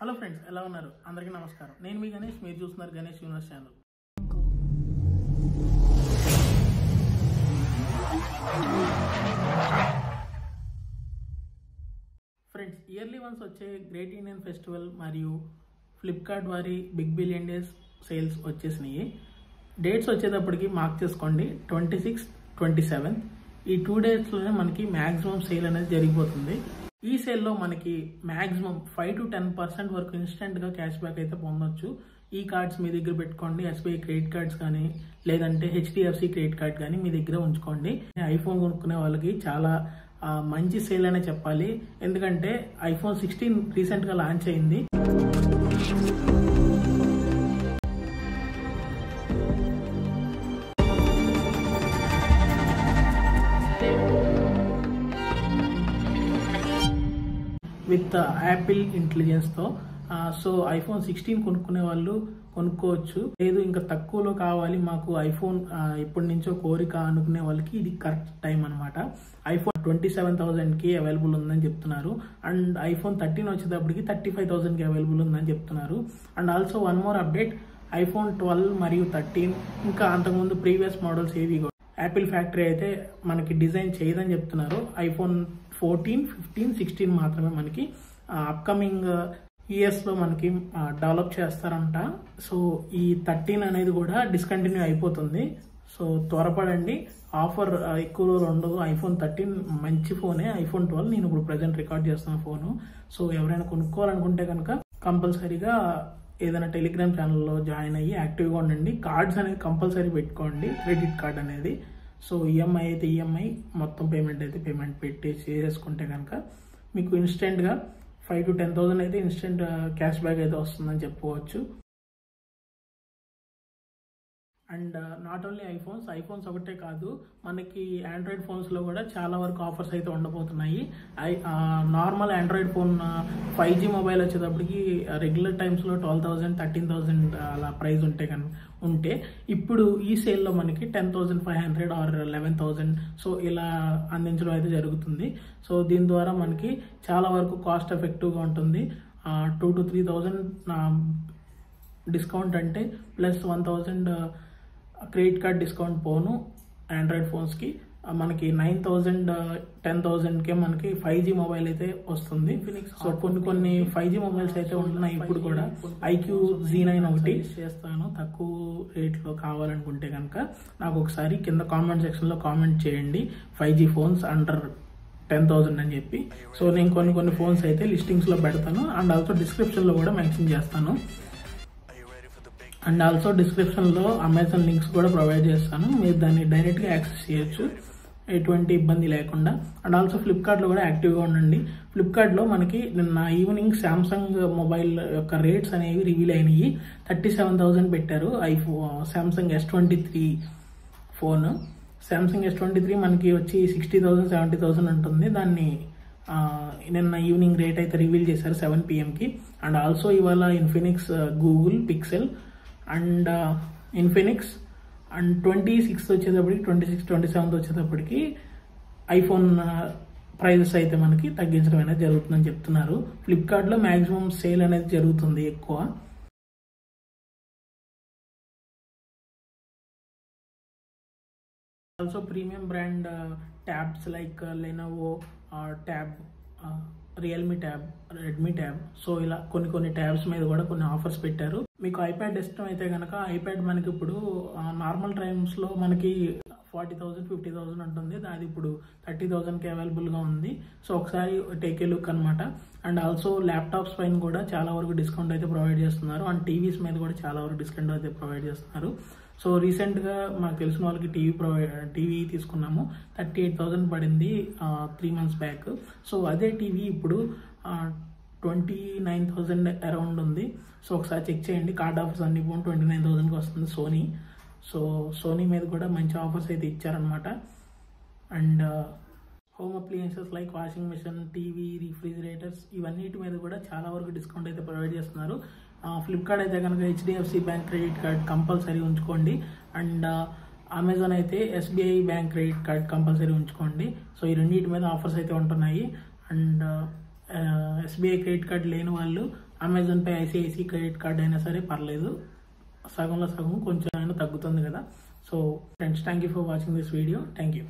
Hello friends, ఎలా ఉన్నారు? అందరికీ నమస్కారం. నేను మీ గణేష్, మీరు చూస్తున్నారు Ganesh universe channel. Friends, yearly once వచ్చే గ్రేట్ ఇండియన్ ఫెస్టివల్ మరియు ఫ్లిప్కార్ట్ వారి బిగ్ బిలియన్ డేస్ సేల్స్ వచ్చేసినాయి. డేట్స్ వచ్చేటప్పటికి మార్క్ చేసుకోండి, 26, 27. ఈ 2 డేస్లోనే మనకి మ్యాక్సిమం సేల్ అనేది జరిగిపోతుంది. ఈ సేల్లో మనకి మ్యాక్సిమం 5 to 10% వరకు ఇన్స్టెంట్గా క్యాష్ బ్యాక్ అయితే పొందొచ్చు. ఈ కార్డ్స్ మీ దగ్గర పెట్టుకోండి. ఎస్బీఐ క్రెడిట్ కార్డ్స్ కానీ లేదంటే హెచ్డిఎఫ్సి క్రెడిట్ కార్డ్ కానీ మీ దగ్గర ఉంచుకోండి. ఐఫోన్ కొనుక్కునే వాళ్ళకి చాలా మంచి సేల్ అనే చెప్పాలి. ఎందుకంటే ఐఫోన్ 16 రీసెంట్గా లాంచ్ అయింది. విత్ యాపిల్ ఇంటెలిజెన్స్తో. సో ఐఫోన్ 16 కొనుక్కునే వాళ్ళు కొనుక్కోవచ్చు. లేదు ఇంకా తక్కువలో కావాలి మాకు ఐఫోన్ ఇప్పటి నుంచో కోరిక అనుకునే వాళ్ళకి ఇది కరెక్ట్ టైం అనమాట. ఐఫోన్ 27,000కి అవైలబుల్ ఉందని చెప్తున్నారు. అండ్ ఐఫోన్ 13 వచ్చేటప్పటికి 35,000కి అవైలబుల్ ఉందని చెప్తున్నారు. And also one more update, iPhone 12 మరియు 13 ఇంకా అంతకుముందు ప్రీవియస్ మోడల్స్ ఏవి యాపిల్ ఫ్యాక్టరీ అయితే మనకి డిజైన్ చేయదని చెప్తున్నారు. ఐఫోన్ 14, 15, 16 మాత్రమే మనకి అప్కమింగ్ ఇయర్స్లో మనకి డెవలప్ చేస్తారంట. సో ఈ 13 అనేది కూడా డిస్కంటిన్యూ అయిపోతుంది. సో త్వరపడండి, ఆఫర్ ఎక్కువ రోజులు ఉండదు. ఐఫోన్ 13 మంచి ఫోనే. ఐఫోన్ 12 నేను ఇప్పుడు ప్రజెంట్ రికార్డ్ చేస్తున్న ఫోను. సో ఎవరైనా కొనుక్కోవాలనుకుంటే కనుక కంపల్సరీగా ఏదైనా టెలిగ్రామ్ ఛానల్లో జాయిన్ అయ్యి యాక్టివ్గా ఉండండి. కార్డ్స్ అనేది కంపల్సరీ పెట్టుకోండి, క్రెడిట్ కార్డ్ అనేది. సో ఈఎంఐ అయితే ఈఎంఐ, మొత్తం పేమెంట్ అయితే పేమెంట్ పెట్టి చేసుకుంటే కనుక మీకు ఇన్స్టెంట్గా 5 to 10,000 అయితే ఇన్స్టెంట్ క్యాష్ బ్యాక్ అయితే వస్తుందని చెప్పుకోవచ్చు. అండ్ నాట్ ఓన్లీ ఐఫోన్స్ ఒకటే కాదు, మనకి ఆండ్రాయిడ్ ఫోన్స్లో కూడా చాలా వరకు ఆఫర్స్ అయితే ఉండబోతున్నాయి. Normal Android phone 5G mobile వచ్చేటప్పటికి రెగ్యులర్ టైమ్స్లో 12,000, 13,000 అలా ప్రైస్ ఉంటే ఇప్పుడు ఈ సేల్లో మనకి 10,500 ఆర్ 11,000 సో ఇలా అందించడం అయితే జరుగుతుంది. సో దీని ద్వారా మనకి చాలా వరకు కాస్ట్ ఎఫెక్టివ్గా ఉంటుంది. 2 to 3,000 డిస్కౌంట్ అంటే ప్లస్ 1,000 క్రెడిట్ కార్డ్ డిస్కౌంట్ పోను ఆండ్రాయిడ్ ఫోన్స్కి మనకి 9,000, 10,000కే మనకి 5G మొబైల్ అయితే వస్తుంది. సో కొన్ని 5G మొబైల్స్ అయితే ఉంటున్నాయి ఇప్పుడు కూడా. IQ Z9 ఒకటి చేస్తాను, తక్కువ రేట్లో కావాలనుకుంటే కనుక నాకు ఒకసారి కింద కామెంట్ సెక్షన్లో కామెంట్ చేయండి, 5G ఫోన్స్ అండర్ 10,000 అని చెప్పి. సో నేను కొన్ని ఫోన్స్ అయితే లిస్టింగ్స్లో పెడతాను. అండ్ ఆల్సో డిస్క్రిప్షన్లో కూడా మెన్షన్ చేస్తాను. అండ్ ఆల్సో డిస్క్రిప్షన్లో అమెజాన్ లింక్స్ కూడా ప్రొవైడ్ చేస్తాను, మీరు దాన్ని డైరెక్ట్గా యాక్సెస్ చేయొచ్చు ఎటువంటి ఇబ్బంది లేకుండా. అండ్ ఆల్సో ఫ్లిప్కార్ట్లో కూడా యాక్టివ్గా ఉండండి. ఫ్లిప్కార్ట్లో మనకి నిన్న ఈవినింగ్ శాంసంగ్ మొబైల్ యొక్క రేట్స్ అనేవి రివీల్ అయినాయి. 37,000 పెట్టారు Samsung S23 phone. Samsung S23 మనకి వచ్చి 60,000, 70,000 ఉంటుంది. దాన్ని నిన్న ఈవినింగ్ రేట్ అయితే రివీల్ చేశారు 7 PM. అండ్ ఆల్సో ఇవాళ Infinix, Google pixel and Infinix and 26 వచ్చేటప్పటికి 26, 27 వచ్చేటప్పటికి ఐఫోన్ ప్రైజెస్ అయితే మనకి తగ్గించడం అనేది జరుగుతుందని చెప్తున్నారు. ఫ్లిప్కార్ట్లో మ్యాక్సిమం సేల్ అనేది జరుగుతుంది ఎక్కువ. Also premium brand tabs like Lenovo tab, Realme tab, Redmi tab, so ఇలా కొన్ని ట్యాబ్స్ మీద కూడా కొన్ని ఆఫర్స్ పెట్టారు. మీకు ఐప్యాడ్ ఇష్టం అయితే కనుక ఐప్యాడ్ మనకి ఇప్పుడు నార్మల్ టైమ్స్లో మనకి 40,000, 50,000 ఉంటుంది. అది ఇప్పుడు 30,000కి అవైలబుల్గా ఉంది. సో ఒకసారి టేక్ ఏ లుక్ అనమాట. అండ్ ఆల్సో ల్యాప్టాప్స్ పైన కూడా చాలా వరకు డిస్కౌంట్ అయితే ప్రొవైడ్ చేస్తున్నారు. అండ్ టీవీస్ మీద కూడా చాలా వరకు డిస్కౌంట్ అయితే ప్రొవైడ్ చేస్తున్నారు. సో రీసెంట్గా మాకు తెలిసిన వాళ్ళకి టీవీ తీసుకున్నాము, 38,000 పడింది 3 months బ్యాక్. సో అదే టీవీ ఇప్పుడు 29,000 అరౌండ్ ఉంది. సో ఒకసారి చెక్ చేయండి, కార్డ్ ఆఫర్స్ అన్ని పోను 29,000కి వస్తుంది సోనీ. సో సోనీ మీద కూడా మంచి ఆఫర్స్ అయితే ఇచ్చారనమాట. And home appliances like washing machine, TV, refrigerators ఇవన్నిటి మీద కూడా చాలా వరకు డిస్కౌంట్ అయితే ప్రొవైడ్ చేస్తున్నారు. ఫ్లిప్కార్ట్ అయితే కనుక HDFC bank credit card compulsory ఉంచుకోండి. అండ్ అమెజాన్ అయితే SBI bank credit card compulsory ఉంచుకోండి. సో ఈ రెండింటి మీద ఆఫర్స్ అయితే ఉంటున్నాయి. అండ్ ఎస్బీఐ క్రెడిట్ కార్డ్ లేని వాళ్ళు Amazon pay, ICICI credit card అయినా సరే పర్లేదు, సగంలో సగం కొంచెం అయినా తగ్గుతుంది కదా. So friends, thank you for watching this video. Thank you.